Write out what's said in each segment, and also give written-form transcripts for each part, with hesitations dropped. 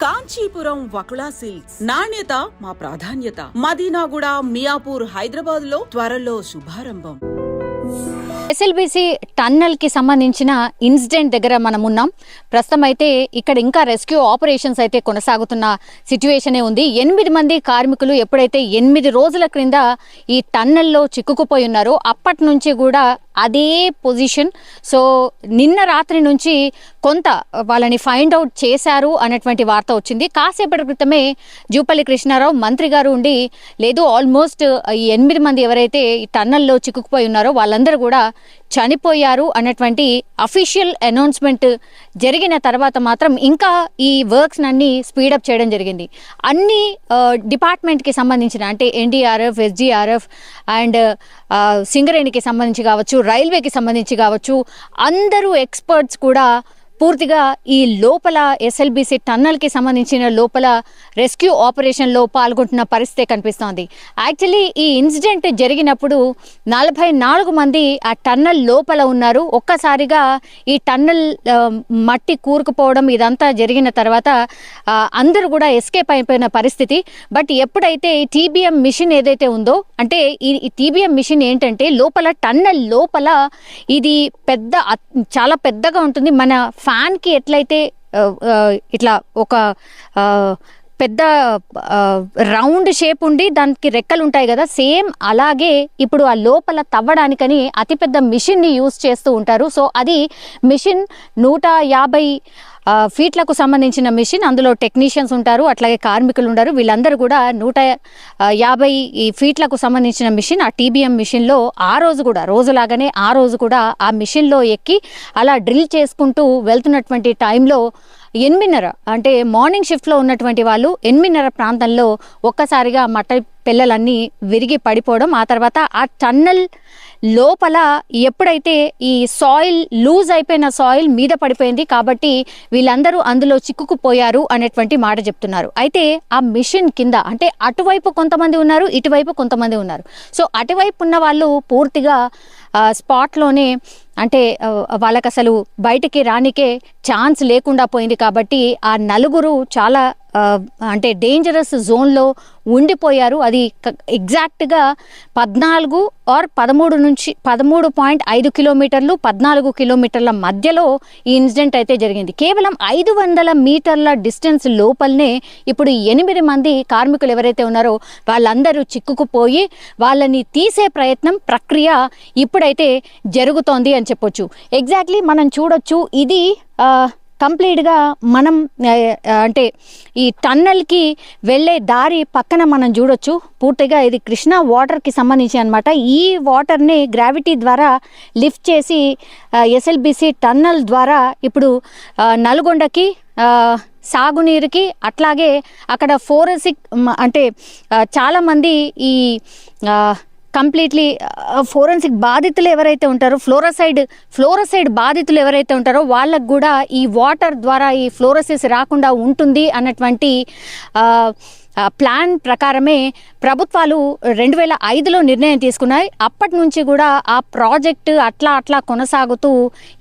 Kanchipuram Vakula silks నాణ్యత మా ప్రాధాన్యత. మదీనాగూడ, మియాపూర్, హైదరాబాద్ లో త్వరలో శుభారంభం. ఎస్ఎల్బిసి టన్నల్ కి సంబంధించిన ఇన్సిడెంట్ దగ్గర మనం ఉన్నాం. ప్రస్తుతం అయితే ఇక్కడ ఇంకా రెస్క్యూ ఆపరేషన్స్ అయితే కొనసాగుతున్న సిచ్యువేషనే ఉంది. 8 మంది కార్మికులు ఎప్పుడైతే 8 రోజుల క్రింద ఈ టన్నల్లో చిక్కుకుపోయి ఉన్నారో అప్పటి నుంచి కూడా అదే పొజిషన్. సో నిన్న రాత్రి నుంచి కొంత వాళ్ళని ఫైండ్ అవుట్ చేశారు అనేటువంటి వార్త వచ్చింది. కాసేపటి క్రితమే జూపల్లి కృష్ణారావు మంత్రి గారు ఉండి, లేదు ఆల్మోస్ట్ ఈ 8 మంది ఎవరైతే ఈ టన్నల్లో చిక్కుకుపోయి ఉన్నారో వాళ్ళందరూ కూడా చనిపోయారు అన్నటువంటి అఫీషియల్ అనౌన్స్మెంట్ జరిగిన తర్వాత మాత్రం ఇంకా ఈ వర్క్స్ అన్ని స్పీడప్ చేయడం జరిగింది. అన్ని డిపార్ట్మెంట్కి సంబంధించిన అంటే ఎన్డీఆర్ఎఫ్, ఎస్డీఆర్ఎఫ్ అండ్ సింగరేణికి సంబంధించి కావచ్చు, రైల్వేకి సంబంధించి కావచ్చు, అందరూ ఎక్స్పర్ట్స్ కూడా పూర్తిగా ఈ లోపల ఎస్ఎల్బిసి టన్నల్కి సంబంధించిన లోపల రెస్క్యూ ఆపరేషన్లో పాల్గొంటున్న పరిస్థితి కనిపిస్తోంది. యాక్చువల్లీ ఈ ఇన్సిడెంట్ జరిగినప్పుడు 44 మంది ఆ టన్నల్ లోపల ఉన్నారు. ఒక్కసారిగా ఈ టన్నల్ మట్టి కూరుకుపోవడం ఇదంతా జరిగిన తర్వాత అందరూ కూడా ఎస్కేప్ అయిపోయిన పరిస్థితి. బట్ ఎప్పుడైతే ఈ టీబీఎం మిషన్ ఏదైతే ఉందో, అంటే ఈ టీబీఎం మిషన్ ఏంటంటే లోపల టన్నల్ లోపల ఇది చాలా పెద్దగా ఉంటుంది. మన ఫ్యాన్కి ఎట్లయితే ఇట్లా ఒక పెద్ద రౌండ్ షేప్ ఉండి దానికి రెక్కలు ఉంటాయి కదా, సేమ్ అలాగే ఇప్పుడు ఆ లోపల తవ్వడానికని అతిపెద్ద మిషన్ని యూజ్ చేస్తూ ఉంటారు. సో అది మిషన్ 150 ఫీట్లకు సంబంధించిన మిషన్. అందులో టెక్నీషియన్స్ ఉంటారు, అట్లాగే కార్మికులు ఉంటారు. వీళ్ళందరూ కూడా 150 ఫీట్లకు సంబంధించిన మిషన్, ఆ టీబీఎం మిషన్లో ఆ రోజు కూడా రోజులాగానే ఆ రోజు కూడా ఆ మిషన్లో ఎక్కి అలా డ్రిల్ చేసుకుంటూ వెళ్తున్నటువంటి టైంలో 8:30 అంటే మార్నింగ్ షిఫ్ట్లో ఉన్నటువంటి వాళ్ళు 8:30 ప్రాంతంలో ఒక్కసారిగా మట్టి పిల్లలన్నీ విరిగి పడిపోవడం, ఆ తర్వాత ఆ టన్నల్ లోపల ఎప్పుడైతే ఈ సాయిల్ లూజ్ అయిపోయిన సాయిల్ మీద పడిపోయింది కాబట్టి వీళ్ళందరూ అందులో చిక్కుకుపోయారు అనేటువంటి మాట చెప్తున్నారు. అయితే ఆ మిషన్ కింద అంటే అటువైపు కొంతమంది ఉన్నారు, ఇటువైపు కొంతమంది ఉన్నారు. సో అటువైపు ఉన్న వాళ్ళు పూర్తిగా స్పాట్లోనే అంటే వాళ్ళకి అసలు బయటికి రానికే ఛాన్స్ లేకుండా పోయింది. కాబట్టి ఆ నలుగురు చాలా అంటే డేంజరస్ జోన్లో ఉండిపోయారు. అది ఎగ్జాక్ట్గా 14 ఆర్ 13 నుంచి 13.5 కిలోమీటర్లు 14 కిలోమీటర్ల మధ్యలో ఈ ఇన్సిడెంట్ అయితే జరిగింది. కేవలం 500 మీటర్ల డిస్టెన్స్ లోపలనే ఇప్పుడు 8 మంది కార్మికులు ఎవరైతే ఉన్నారో వాళ్ళందరూ చిక్కుకుపోయి వాళ్ళని తీసే ప్రక్రియ ఇప్పుడైతే జరుగుతోంది అని చెప్పొచ్చు. ఎగ్జాక్ట్లీ మనం చూడొచ్చు, ఇది కంప్లీట్గా మనం అంటే ఈ టన్నల్కి వెళ్ళే దారి పక్కన మనం చూడొచ్చు. పూర్తిగా ఇది కృష్ణా వాటర్కి సంబంధించి అనమాట. ఈ వాటర్ని గ్రావిటీ ద్వారా లిఫ్ట్ చేసి ఎస్ఎల్బిసి టన్నల్ ద్వారా ఇప్పుడు నల్గొండకి సాగునీరుకి, అట్లాగే అక్కడ ఫోరెన్సిక్ అంటే చాలామంది ఈ కంప్లీట్లీ ఫోరెన్సిక్ బాధితులు ఎవరైతే ఉంటారో, ఫ్లోరసైడ్ బాధితులు ఎవరైతే ఉంటారో వాళ్ళకు కూడా ఈ వాటర్ ద్వారా ఈ ఫ్లోరోసిస్ రాకుండా ఉంటుంది అన్నటువంటి ప్లాన్ ప్రకారమే ప్రభుత్వాలు 2005లో నిర్ణయం తీసుకున్నాయి. అప్పటి నుంచి కూడా ఆ ప్రాజెక్టు అట్లా కొనసాగుతూ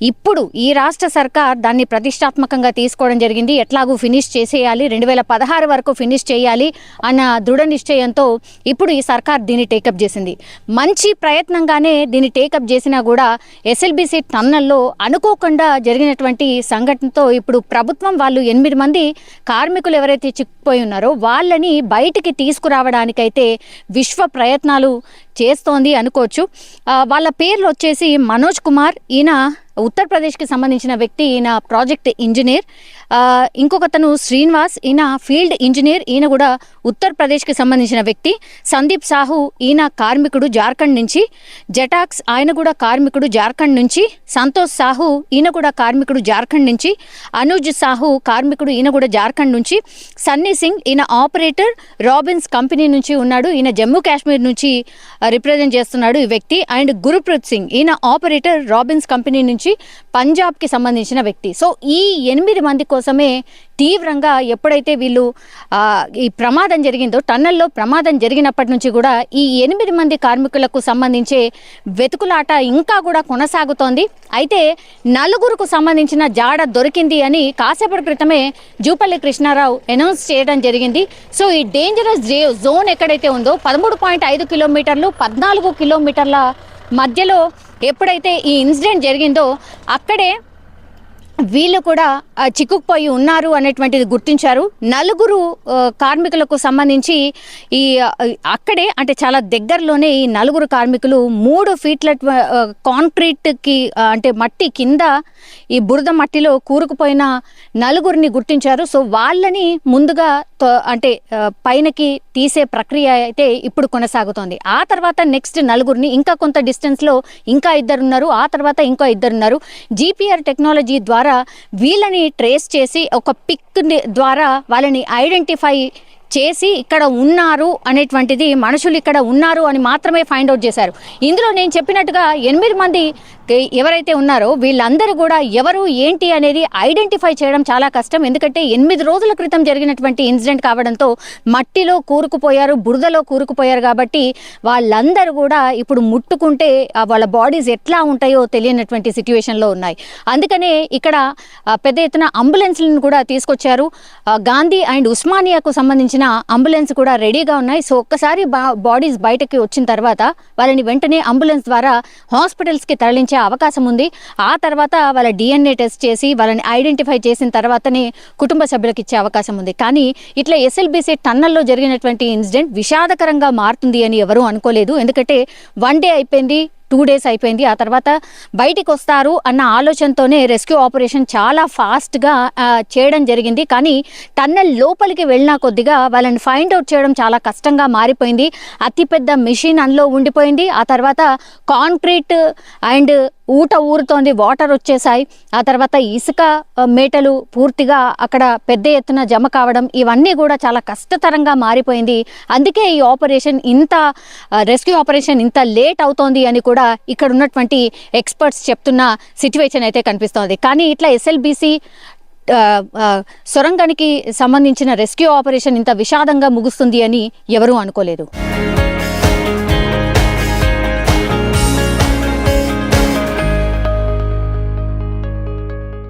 ఇప్పుడు ఈ రాష్ట్ర సర్కార్ దాన్ని ప్రతిష్టాత్మకంగా తీసుకోవడం జరిగింది. ఎట్లాగూ ఫినిష్ చేసేయాలి, 2016 వరకు ఫినిష్ చేయాలి అన్న దృఢ నిశ్చయంతో ఇప్పుడు ఈ సర్కార్ దీన్ని టేకప్ చేసింది. మంచి ప్రయత్నంగానే దీన్ని టేకప్ చేసినా కూడా ఎస్ఎల్బిసి టన్నల్లో అనుకోకుండా జరిగినటువంటి సంఘటనతో ఇప్పుడు ప్రభుత్వం వాళ్ళు 8 మంది కార్మికులు ఎవరైతే చిక్కుపోయి ఉన్నారో వాళ్ళని బయటికి తీసుకురావడానికైతే విశ్వ ప్రయత్నాలు చేస్తోంది అనుకోవచ్చు. వాళ్ళ పేర్లు వచ్చేసి మనోజ్ కుమార్, ఈయన ఉత్తరప్రదేశ్కి సంబంధించిన వ్యక్తి, ఈయన ప్రాజెక్ట్ ఇంజనీర్. ఇంకొకతను శ్రీనివాస్, ఈయన ఫీల్డ్ ఇంజనీర్, ఈయన కూడా ఉత్తరప్రదేశ్కి సంబంధించిన వ్యక్తి. సందీప్ సాహు, ఈయన కార్మికుడు జార్ఖండ్ నుంచి. జటాక్స్, ఆయన కూడా కార్మికుడు జార్ఖండ్ నుంచి. సంతోష్ సాహు, ఈయన కూడా కార్మికుడు జార్ఖండ్ నుంచి. అనుజ్ సాహు కార్మికుడు, ఈయన కూడా జార్ఖండ్ నుంచి. సన్నీ సింగ్, ఈయన ఆపరేటర్ రాబిన్స్ కంపెనీ నుంచి ఉన్నాడు, ఈయన జమ్మూ కాశ్మీర్ నుంచి రిప్రజెంట్ చేస్తున్నాడు ఈ వ్యక్తి. అండ్ గురుప్రీత్ సింగ్, ఈయన ఆపరేటర్, రాబిన్స్ కంపెనీ నుంచి పంజాబ్కి సంబంధించిన వ్యక్తి. సో ఈ 8 మంది కోసమే తీవ్రంగా ఎప్పుడైతే వీళ్ళు ఈ ప్రమాదం జరిగిందో, టన్నెల్లో ప్రమాదం జరిగినప్పటి నుంచి కూడా ఈ 8 మంది కార్మికులకు సంబంధించే వెతుకులాట ఇంకా కూడా కొనసాగుతోంది. అయితే 4కు సంబంధించిన జాడ దొరికింది అని కాసేపటి క్రితమే జూపల్లి కృష్ణారావు అనౌన్స్ చేయడం జరిగింది. సో ఈ డేంజరస్ జోన్ ఎక్కడైతే ఉందో 13.5 కిలోమీటర్లు 14 కిలోమీటర్ల మధ్యలో ఎప్పుడైతే ఈ ఇన్సిడెంట్ జరిగిందో అక్కడే వీళ్ళు కూడా చిక్కుకుపోయి ఉన్నారు అనేటువంటిది గుర్తించారు. 4 కార్మికులకు సంబంధించి ఈ అక్కడే అంటే చాలా దగ్గరలోనే ఈ 4 కార్మికులు 3 ఫీట్ల కాంక్రీట్కి అంటే మట్టి కింద ఈ బురద మట్టిలో కూరుకుపోయిన 4ని గుర్తించారు. సో వాళ్ళని ముందుగా అంటే పైనకి తీసే ప్రక్రియ అయితే ఇప్పుడు కొనసాగుతోంది. ఆ తర్వాత నెక్స్ట్ 4ని ఇంకా కొంత డిస్టెన్స్లో ఇంకా 2 ఉన్నారు, ఆ తర్వాత ఇంకో 2 ఉన్నారు. జీపీఆర్ టెక్నాలజీ ద్వారా వీళ్ళని ట్రేస్ చేసి ఒక పిక్ ద్వారా వాళ్ళని ఐడెంటిఫై చేసి ఇక్కడ ఉన్నారు అనేటువంటిది, మనుషులు ఇక్కడ ఉన్నారు అని మాత్రమే ఫైండ్ అవుట్ చేశారు. ఇందులో నేను చెప్పినట్టుగా 8 మంది ఎవరైతే ఉన్నారో వీళ్ళందరూ కూడా ఎవరు ఏంటి అనేది ఐడెంటిఫై చేయడం చాలా కష్టం. ఎందుకంటే 8 రోజుల క్రితం జరిగినటువంటి ఇన్సిడెంట్ కావడంతో మట్టిలో కూరుకుపోయారు, బురదలో కూరుకుపోయారు. కాబట్టి వాళ్ళందరూ కూడా ఇప్పుడు ముట్టుకుంటే వాళ్ళ బాడీస్ ఎట్లా ఉంటాయో తెలియనటువంటి సిచ్యువేషన్లో ఉన్నాయి. అందుకనే ఇక్కడ పెద్ద ఎత్తున అంబులెన్స్లను కూడా తీసుకొచ్చారు. గాంధీ అండ్ ఉస్మానియాకు సంబంధించిన అంబులెన్స్ కూడా రెడీగా ఉన్నాయి. సో ఒక్కసారి బాడీస్ బయటకి వచ్చిన తర్వాత వాళ్ళని వెంటనే అంబులెన్స్ ద్వారా హాస్పిటల్స్కి తరలించే అవకాశం ఉంది. ఆ తర్వాత వాళ్ళ DNA టెస్ట్ చేసి వాళ్ళని ఐడెంటిఫై చేసిన తర్వాతనే కుటుంబ సభ్యులకు ఇచ్చే అవకాశం ఉంది. కానీ ఇట్లా SLBC టన్నల్లో జరిగినటువంటి ఇన్సిడెంట్ విషాదకరంగా మారుతుంది అని ఎవరూ అనుకోలేదు. ఎందుకంటే 1 డే అయిపోయింది, 2 డేస్ అయిపోయింది. ఆ తర్వాత బయటికి వస్తారు అన్న ఆలోచనతోనే రెస్క్యూ ఆపరేషన్ చాలా ఫాస్ట్గా చేయడం జరిగింది. కానీ టన్నెల్ లోపలికి వెళ్ళినా కొద్దిగా వాళ్ళని ఫైండ్ అవుట్ చేయడం చాలా కష్టంగా మారిపోయింది. అతిపెద్ద మెషిన్ అందులో ఉండిపోయింది. ఆ తర్వాత కాంక్రీట్ అండ్ ఊరుతోంది, వాటర్ వచ్చేసాయి. ఆ తర్వాత ఇసుక మేటలు పూర్తిగా అక్కడ పెద్ద ఎత్తున జమ కావడం, ఇవన్నీ కూడా చాలా కష్టతరంగా మారిపోయింది. అందుకే ఈ ఆపరేషన్ రెస్క్యూ ఆపరేషన్ ఇంత లేట్ అవుతోంది అని కూడా ఇక్కడ ఉన్నటువంటి ఎక్స్పర్ట్స్ చెప్తున్న సిచ్యువేషన్ అయితే కనిపిస్తోంది. కానీ ఇట్లా SLBC సొరంగానికి సంబంధించిన రెస్క్యూ ఆపరేషన్ ఇంత విషాదంగా ముగుస్తుంది అని ఎవరూ అనుకోలేదు.